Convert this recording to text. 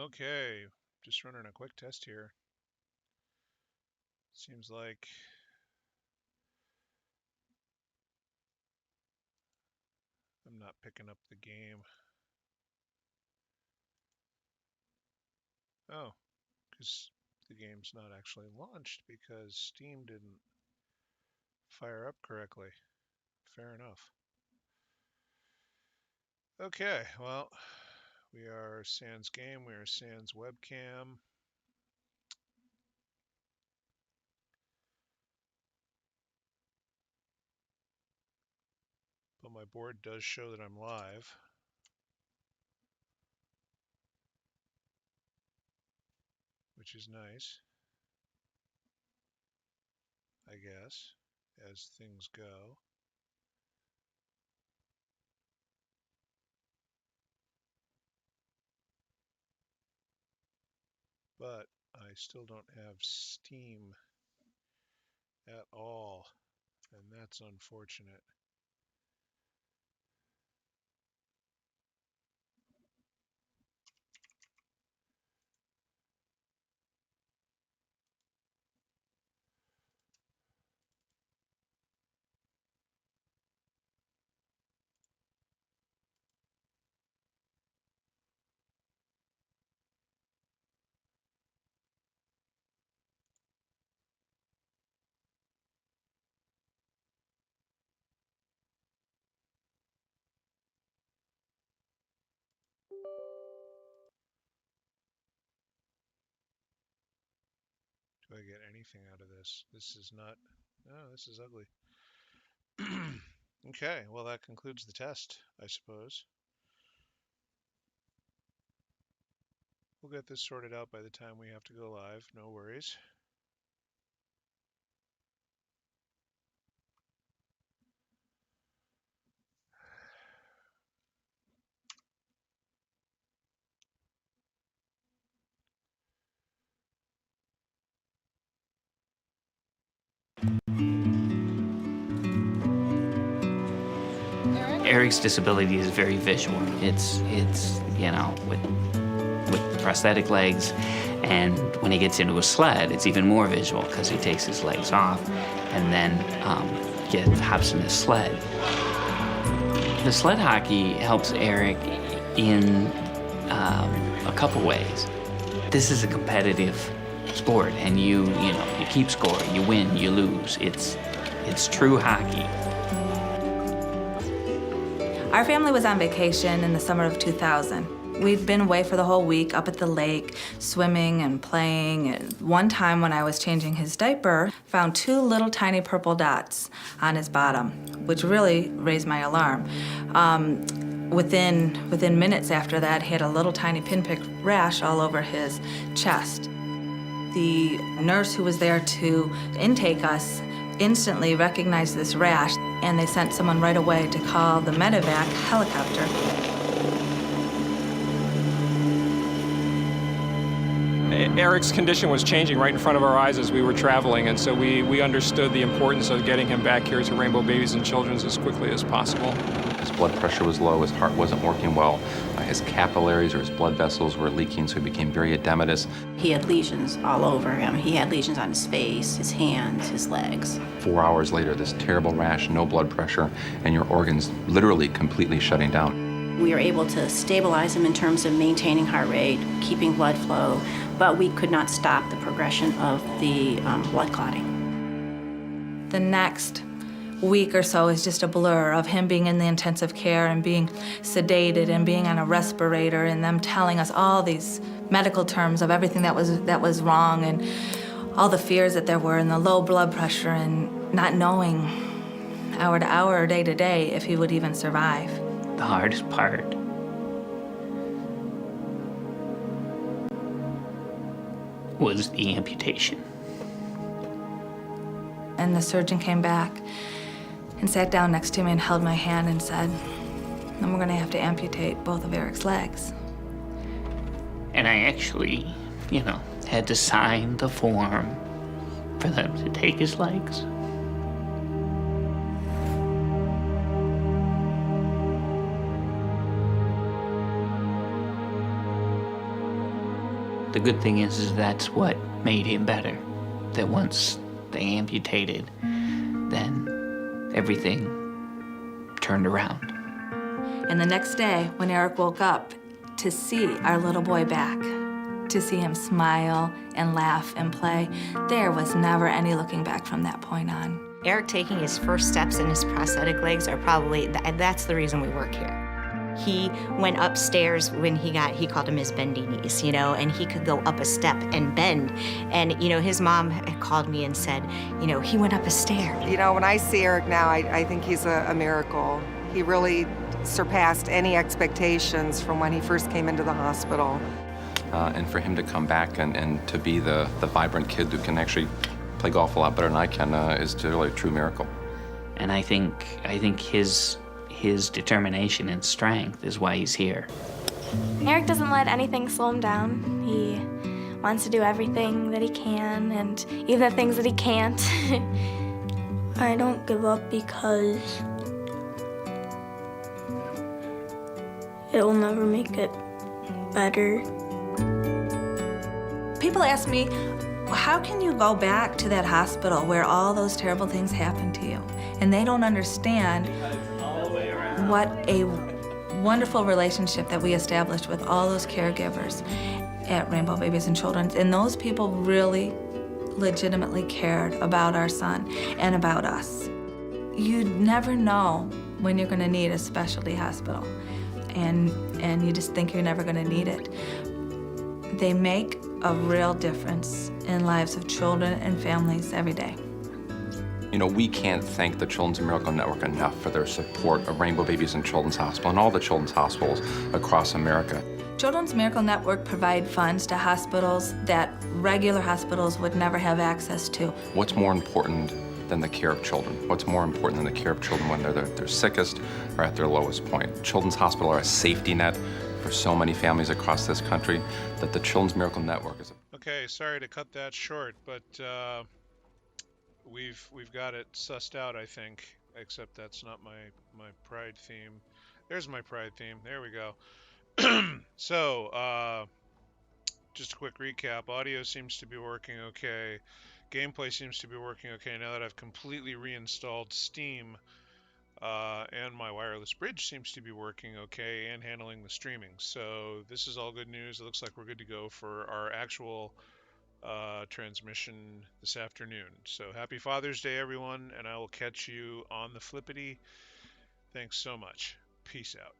Okay, just running a quick test here. Seems like I'm not picking up the game. Oh, because the game's not actually launched because Steam didn't fire up correctly. Fair enough. Okay, well, we are sans game, we are sans webcam. But my board does show that I'm live. Which is nice, I guess, as things go. But I still don't have Steam at all, and that's unfortunate. Do I get anything out of this? This is not, oh, this is ugly. Okay, well, that concludes the test, I suppose. We'll get this sorted out by the time we have to go live, no worries. Eric's disability is very visual. It's with prosthetic legs, and when he gets into a sled, it's even more visual because he takes his legs off and then hops in his sled. The sled hockey helps Eric in a couple ways. This is a competitive sport, and you keep score, you win, you lose. It's true hockey. Our family was on vacation in the summer of 2000. We'd been away for the whole week up at the lake, swimming and playing. And one time when I was changing his diaper, found two little tiny purple dots on his bottom, which really raised my alarm. Within minutes after that, he had a little tiny pinprick rash all over his chest. The nurse who was there to intake us instantly recognized this rash, and they sent someone right away to call the medevac helicopter. Eric's condition was changing right in front of our eyes as we were traveling, and so we understood the importance of getting him back here to Rainbow Babies and Children's as quickly as possible. His blood pressure was low, his heart wasn't working well, his capillaries or his blood vessels were leaking, so he became very edematous. He had lesions all over him. He had lesions on his face, his hands, his legs. 4 hours later, this terrible rash, no blood pressure, and your organs literally completely shutting down. We were able to stabilize him in terms of maintaining heart rate, keeping blood flow, but we could not stop the progression of the blood clotting. The next week or so is just a blur of him being in the intensive care and being sedated and being on a respirator, and them telling us all these medical terms of everything that was wrong, and all the fears that there were, and the low blood pressure, and not knowing hour to hour or day to day if he would even survive. The hardest part was the amputation. And the surgeon came back and sat down next to me and held my hand and said, "Then we're gonna have to amputate both of Eric's legs." And I actually, had to sign the form for them to take his legs. The good thing is that's what made him better. That once they amputated, then everything turned around. And the next day, when Eric woke up, to see our little boy back, to see him smile and laugh and play, there was never any looking back from that point on. Eric taking his first steps in his prosthetic legs are probably, that's the reason we work here. He went upstairs when he called them his bendy knees, you know, and he could go up a step and bend. And, you know, his mom called me and said, you know, he went up a stair. You know, when I see Eric now, I think he's a miracle. He really surpassed any expectations from when he first came into the hospital. And for him to come back and to be the vibrant kid who can actually play golf a lot better than I can is really a true miracle. And I think his determination and strength is why he's here. Eric doesn't let anything slow him down. He wants to do everything that he can, and even the things that he can't. I don't give up because it will never make it better. People ask me, how can you go back to that hospital where all those terrible things happened to you? And they don't understand what a wonderful relationship that we established with all those caregivers at Rainbow Babies and Children's. And those people really legitimately cared about our son and about us. You never know when you're gonna need a specialty hospital, and you just think you're never gonna need it. They make a real difference in lives of children and families every day. You know, we can't thank the Children's Miracle Network enough for their support of Rainbow Babies and Children's Hospital and all the children's hospitals across America. Children's Miracle Network provide funds to hospitals that regular hospitals would never have access to. What's more important than the care of children? What's more important than the care of children when they're their sickest or at their lowest point? Children's Hospital are a safety net for so many families across this country that the Children's Miracle Network is a... Okay, sorry to cut that short, but we've got it sussed out, I think. Except that's not my pride theme. There's my pride theme. There we go. So, just a quick recap. Audio seems to be working okay. Gameplay seems to be working okay now that I've completely reinstalled Steam. And my wireless bridge seems to be working okay and handling the streaming. So this is all good news. It looks like we're good to go for our actual transmission this afternoon. So happy Father's Day, everyone, and I will catch you on the flippity. Thanks so much. Peace out.